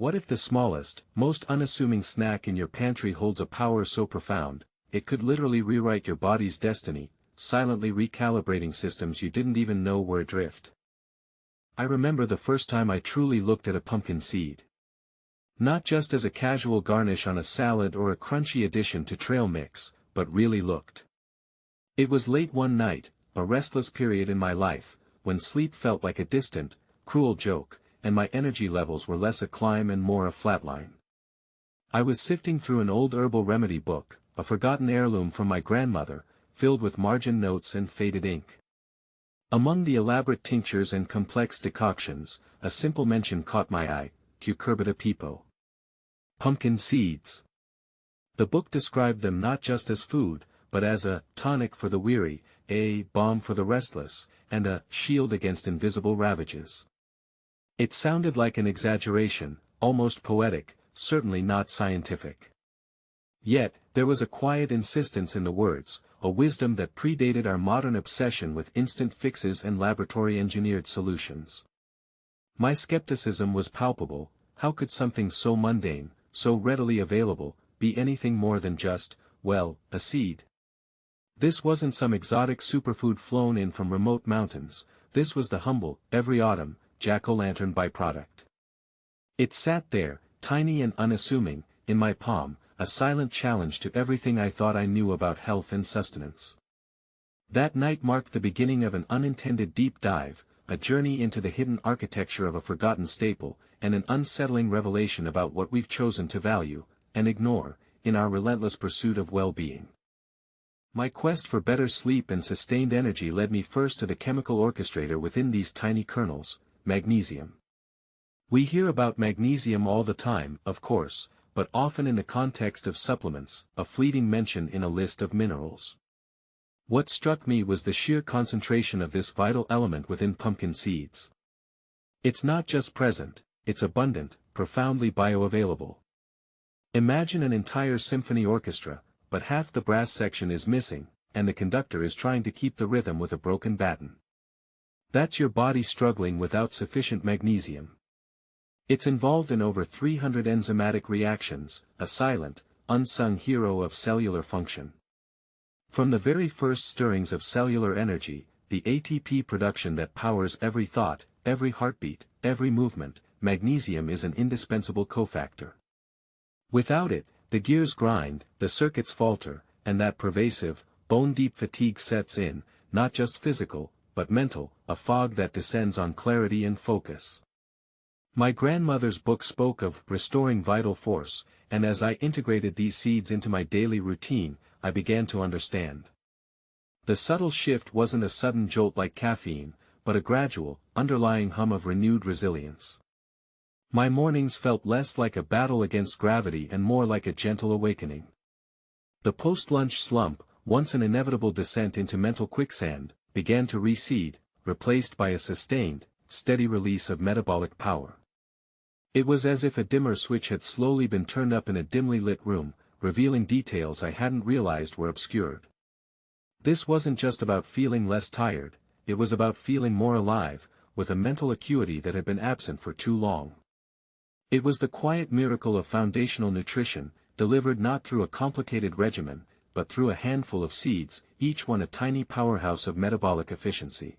What if the smallest, most unassuming snack in your pantry holds a power so profound, it could literally rewrite your body's destiny, silently recalibrating systems you didn't even know were adrift? I remember the first time I truly looked at a pumpkin seed. Not just as a casual garnish on a salad or a crunchy addition to trail mix, but really looked. It was late one night, a restless period in my life, when sleep felt like a distant, cruel joke, and my energy levels were less a climb and more a flatline. I was sifting through an old herbal remedy book, a forgotten heirloom from my grandmother, filled with margin notes and faded ink. Among the elaborate tinctures and complex decoctions, a simple mention caught my eye: cucurbita pepo. Pumpkin seeds. The book described them not just as food, but as a tonic for the weary, a balm for the restless, and a shield against invisible ravages. It sounded like an exaggeration, almost poetic, certainly not scientific. Yet, there was a quiet insistence in the words, a wisdom that predated our modern obsession with instant fixes and laboratory-engineered solutions. My skepticism was palpable. How could something so mundane, so readily available, be anything more than just, well, a seed? This wasn't some exotic superfood flown in from remote mountains, this was the humble, every autumn, jack-o'-lantern byproduct. It sat there, tiny and unassuming, in my palm, a silent challenge to everything I thought I knew about health and sustenance. That night marked the beginning of an unintended deep dive, a journey into the hidden architecture of a forgotten staple, and an unsettling revelation about what we've chosen to value, and ignore, in our relentless pursuit of well-being. My quest for better sleep and sustained energy led me first to the chemical orchestrator within these tiny kernels: magnesium. We hear about magnesium all the time, of course, but often in the context of supplements, a fleeting mention in a list of minerals. What struck me was the sheer concentration of this vital element within pumpkin seeds. It's not just present, it's abundant, profoundly bioavailable. Imagine an entire symphony orchestra, but half the brass section is missing, and the conductor is trying to keep the rhythm with a broken baton. That's your body struggling without sufficient magnesium. It's involved in over 300 enzymatic reactions, a silent, unsung hero of cellular function. From the very first stirrings of cellular energy, the ATP production that powers every thought, every heartbeat, every movement, magnesium is an indispensable cofactor. Without it, the gears grind, the circuits falter, and that pervasive, bone-deep fatigue sets in, not just physical, but mental, a fog that descends on clarity and focus. My grandmother's book spoke of restoring vital force, and as I integrated these seeds into my daily routine, I began to understand. The subtle shift wasn't a sudden jolt like caffeine, but a gradual, underlying hum of renewed resilience. My mornings felt less like a battle against gravity and more like a gentle awakening. The post-lunch slump, once an inevitable descent into mental quicksand, began to recede, replaced by a sustained, steady release of metabolic power. It was as if a dimmer switch had slowly been turned up in a dimly lit room, revealing details I hadn't realized were obscured. This wasn't just about feeling less tired, it was about feeling more alive, with a mental acuity that had been absent for too long. It was the quiet miracle of foundational nutrition, delivered not through a complicated regimen, but through a handful of seeds, each one a tiny powerhouse of metabolic efficiency.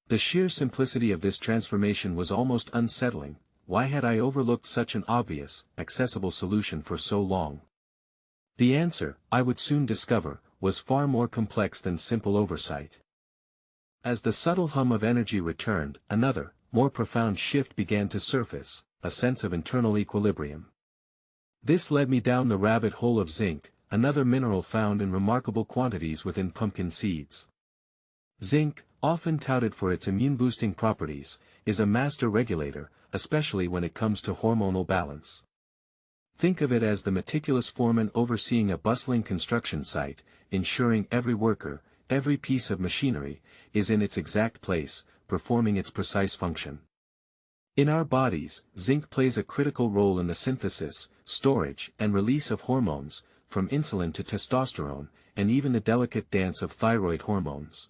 The sheer simplicity of this transformation was almost unsettling. Why had I overlooked such an obvious, accessible solution for so long? The answer, I would soon discover, was far more complex than simple oversight. As the subtle hum of energy returned, another, more profound shift began to surface, a sense of internal equilibrium. This led me down the rabbit hole of zinc, another mineral found in remarkable quantities within pumpkin seeds. Zinc, often touted for its immune-boosting properties, is a master regulator, especially when it comes to hormonal balance. Think of it as the meticulous foreman overseeing a bustling construction site, ensuring every worker, every piece of machinery, is in its exact place, performing its precise function. In our bodies, zinc plays a critical role in the synthesis, storage, and release of hormones, from insulin to testosterone, and even the delicate dance of thyroid hormones.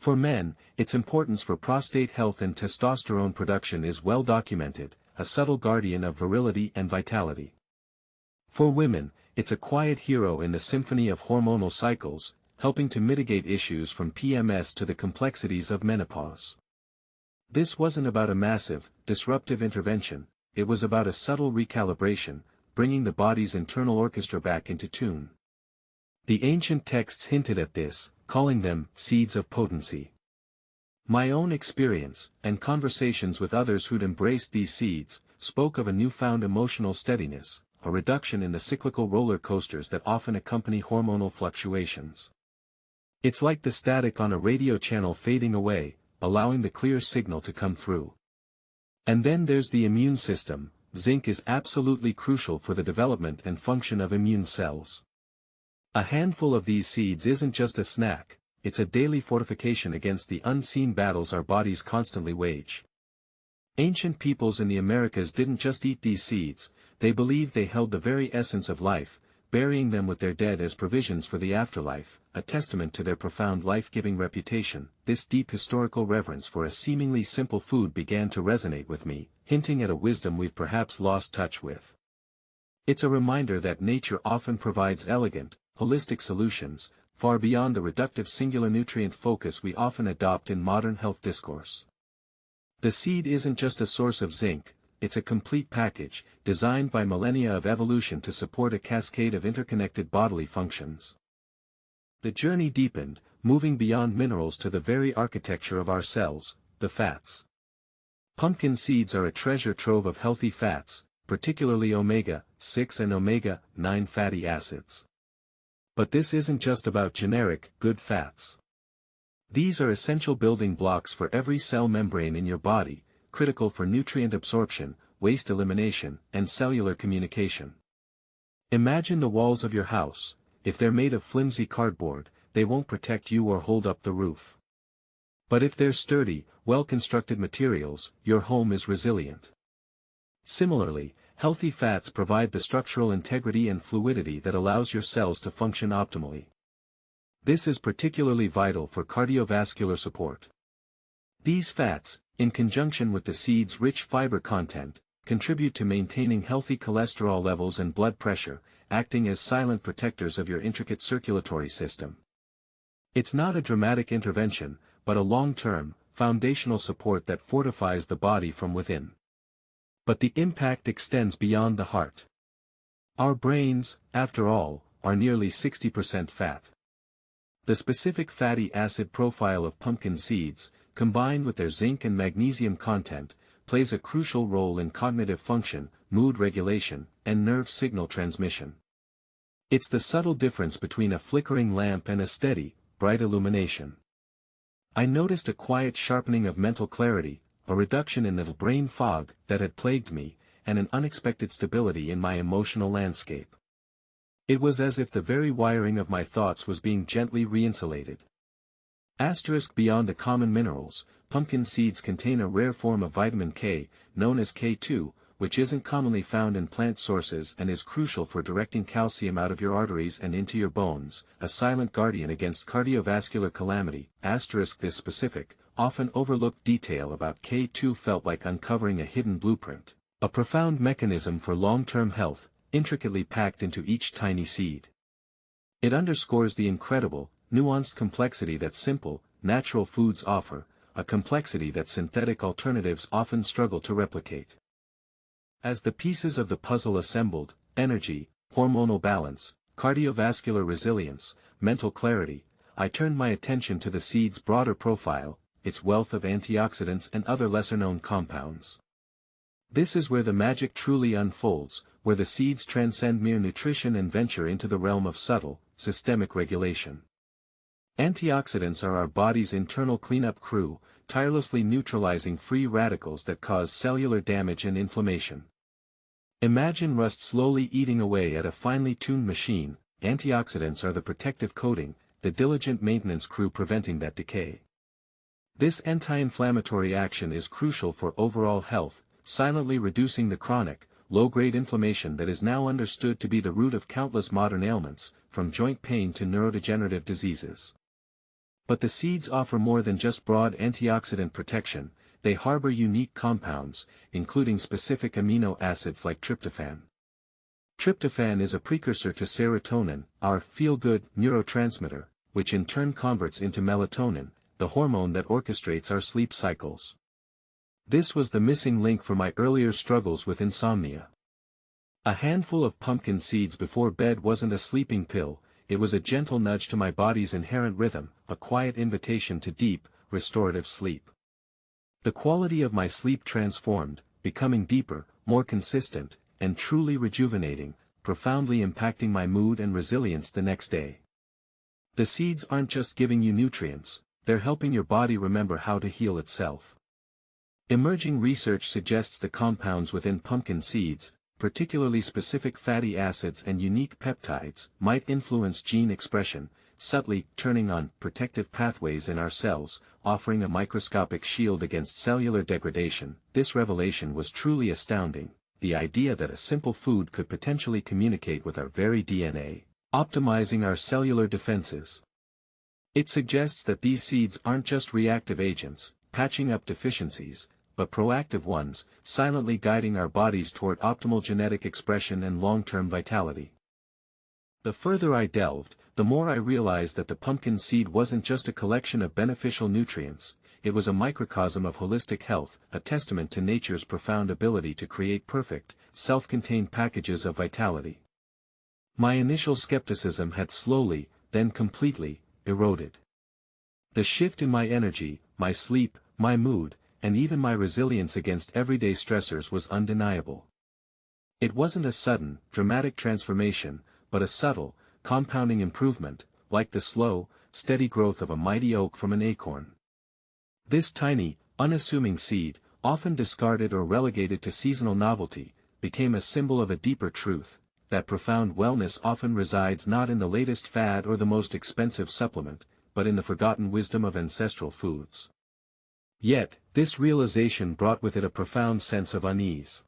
For men, its importance for prostate health and testosterone production is well documented, a subtle guardian of virility and vitality. For women, it's a quiet hero in the symphony of hormonal cycles, helping to mitigate issues from PMS to the complexities of menopause. This wasn't about a massive, disruptive intervention, it was about a subtle recalibration, bringing the body's internal orchestra back into tune. The ancient texts hinted at this, calling them seeds of potency. My own experience, and conversations with others who'd embraced these seeds, spoke of a newfound emotional steadiness, a reduction in the cyclical roller coasters that often accompany hormonal fluctuations. It's like the static on a radio channel fading away, allowing the clear signal to come through. And then there's the immune system. Zinc is absolutely crucial for the development and function of immune cells. A handful of these seeds isn't just a snack, it's a daily fortification against the unseen battles our bodies constantly wage. Ancient peoples in the Americas didn't just eat these seeds, they believed they held the very essence of life, burying them with their dead as provisions for the afterlife, a testament to their profound life-giving reputation. This deep historical reverence for a seemingly simple food began to resonate with me, hinting at a wisdom we've perhaps lost touch with. It's a reminder that nature often provides elegant, holistic solutions, far beyond the reductive singular nutrient focus we often adopt in modern health discourse. The seed isn't just a source of zinc, it's a complete package, designed by millennia of evolution to support a cascade of interconnected bodily functions. The journey deepened, moving beyond minerals to the very architecture of our cells, the fats. Pumpkin seeds are a treasure trove of healthy fats, particularly omega-6 and omega-9 fatty acids. But this isn't just about generic, good fats. These are essential building blocks for every cell membrane in your body, critical for nutrient absorption, waste elimination, and cellular communication. Imagine the walls of your house. If they're made of flimsy cardboard, they won't protect you or hold up the roof. But if they're sturdy, well-constructed materials, your home is resilient. Similarly, healthy fats provide the structural integrity and fluidity that allows your cells to function optimally. This is particularly vital for cardiovascular support. These fats, in conjunction with the seed's rich fiber content, contribute to maintaining healthy cholesterol levels and blood pressure, acting as silent protectors of your intricate circulatory system. It's not a dramatic intervention, but a long-term, foundational support that fortifies the body from within. But the impact extends beyond the heart. Our brains, after all, are nearly 60% fat. The specific fatty acid profile of pumpkin seeds, combined with their zinc and magnesium content, plays a crucial role in cognitive function, mood regulation, and nerve signal transmission. It's the subtle difference between a flickering lamp and a steady, bright illumination. I noticed a quiet sharpening of mental clarity, a reduction in the brain fog that had plagued me, and an unexpected stability in my emotional landscape. It was as if the very wiring of my thoughts was being gently reinsulated. Beyond the common minerals, pumpkin seeds contain a rare form of vitamin K, known as K2, which isn't commonly found in plant sources and is crucial for directing calcium out of your arteries and into your bones, a silent guardian against cardiovascular calamity. This specific, often overlooked detail about K2 felt like uncovering a hidden blueprint, a profound mechanism for long-term health, intricately packed into each tiny seed. It underscores the incredible, nuanced complexity that simple, natural foods offer, a complexity that synthetic alternatives often struggle to replicate. As the pieces of the puzzle assembled, energy, hormonal balance, cardiovascular resilience, mental clarity, I turned my attention to the seed's broader profile, its wealth of antioxidants and other lesser-known compounds. This is where the magic truly unfolds, where the seeds transcend mere nutrition and venture into the realm of subtle, systemic regulation. Antioxidants are our body's internal cleanup crew, tirelessly neutralizing free radicals that cause cellular damage and inflammation. Imagine rust slowly eating away at a finely tuned machine. Antioxidants are the protective coating, the diligent maintenance crew preventing that decay. This anti-inflammatory action is crucial for overall health, silently reducing the chronic, low-grade inflammation that is now understood to be the root of countless modern ailments, from joint pain to neurodegenerative diseases. But the seeds offer more than just broad antioxidant protection, they harbor unique compounds, including specific amino acids like tryptophan. Tryptophan is a precursor to serotonin, our feel-good neurotransmitter, which in turn converts into melatonin, the hormone that orchestrates our sleep cycles. This was the missing link for my earlier struggles with insomnia. A handful of pumpkin seeds before bed wasn't a sleeping pill, it was a gentle nudge to my body's inherent rhythm, a quiet invitation to deep, restorative sleep. The quality of my sleep transformed, becoming deeper, more consistent, and truly rejuvenating, profoundly impacting my mood and resilience the next day. The seeds aren't just giving you nutrients, they're helping your body remember how to heal itself. Emerging research suggests the compounds within pumpkin seeds, particularly specific fatty acids and unique peptides, might influence gene expression, subtly turning on protective pathways in our cells, offering a microscopic shield against cellular degradation. This revelation was truly astounding, the idea that a simple food could potentially communicate with our very DNA, optimizing our cellular defenses. It suggests that these seeds aren't just reactive agents, patching up deficiencies, but proactive ones, silently guiding our bodies toward optimal genetic expression and long-term vitality. The further I delved, the more I realized that the pumpkin seed wasn't just a collection of beneficial nutrients, it was a microcosm of holistic health, a testament to nature's profound ability to create perfect, self-contained packages of vitality. My initial skepticism had slowly, then completely, eroded. The shift in my energy, my sleep, my mood, and even my resilience against everyday stressors was undeniable. It wasn't a sudden, dramatic transformation, but a subtle, compounding improvement, like the slow, steady growth of a mighty oak from an acorn. This tiny, unassuming seed, often discarded or relegated to seasonal novelty, became a symbol of a deeper truth, that profound wellness often resides not in the latest fad or the most expensive supplement, but in the forgotten wisdom of ancestral foods. Yet, this realization brought with it a profound sense of unease.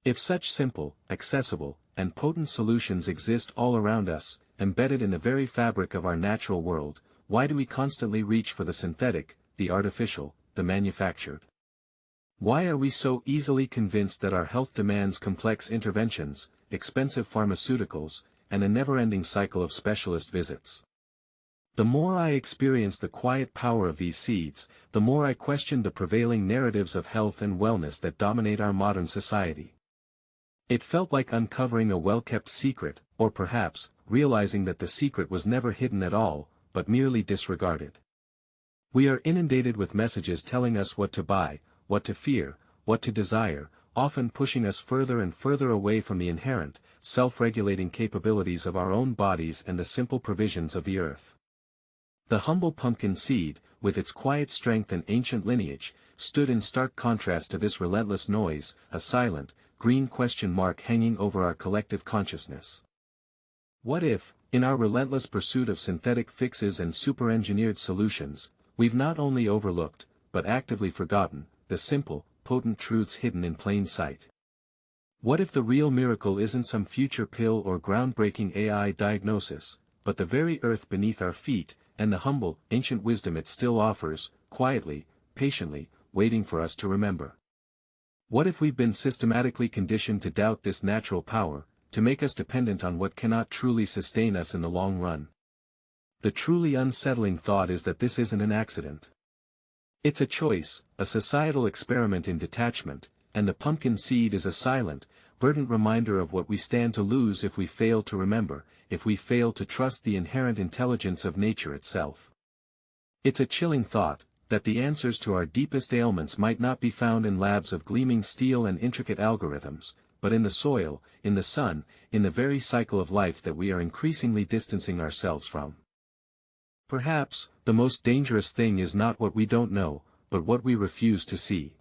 If such simple, accessible, and potent solutions exist all around us, embedded in the very fabric of our natural world, why do we constantly reach for the synthetic, the artificial, the manufactured? Why are we so easily convinced that our health demands complex interventions, expensive pharmaceuticals, and a never-ending cycle of specialist visits? The more I experienced the quiet power of these seeds, the more I questioned the prevailing narratives of health and wellness that dominate our modern society. It felt like uncovering a well-kept secret, or perhaps, realizing that the secret was never hidden at all, but merely disregarded. We are inundated with messages telling us what to buy, what to fear, what to desire, often pushing us further and further away from the inherent, self-regulating capabilities of our own bodies and the simple provisions of the earth. The humble pumpkin seed, with its quiet strength and ancient lineage, stood in stark contrast to this relentless noise, a silent, green question mark hanging over our collective consciousness. What if, in our relentless pursuit of synthetic fixes and super-engineered solutions, we've not only overlooked, but actively forgotten, the simple, potent truths hidden in plain sight? What if the real miracle isn't some future pill or groundbreaking AI diagnosis, but the very earth beneath our feet, and the humble, ancient wisdom it still offers, quietly, patiently, waiting for us to remember? What if we've been systematically conditioned to doubt this natural power, to make us dependent on what cannot truly sustain us in the long run? The truly unsettling thought is that this isn't an accident. It's a choice, a societal experiment in detachment, and the pumpkin seed is a silent, verdant reminder of what we stand to lose if we fail to remember, if we fail to trust the inherent intelligence of nature itself. It's a chilling thought, that the answers to our deepest ailments might not be found in labs of gleaming steel and intricate algorithms, but in the soil, in the sun, in the very cycle of life that we are increasingly distancing ourselves from. Perhaps, the most dangerous thing is not what we don't know, but what we refuse to see.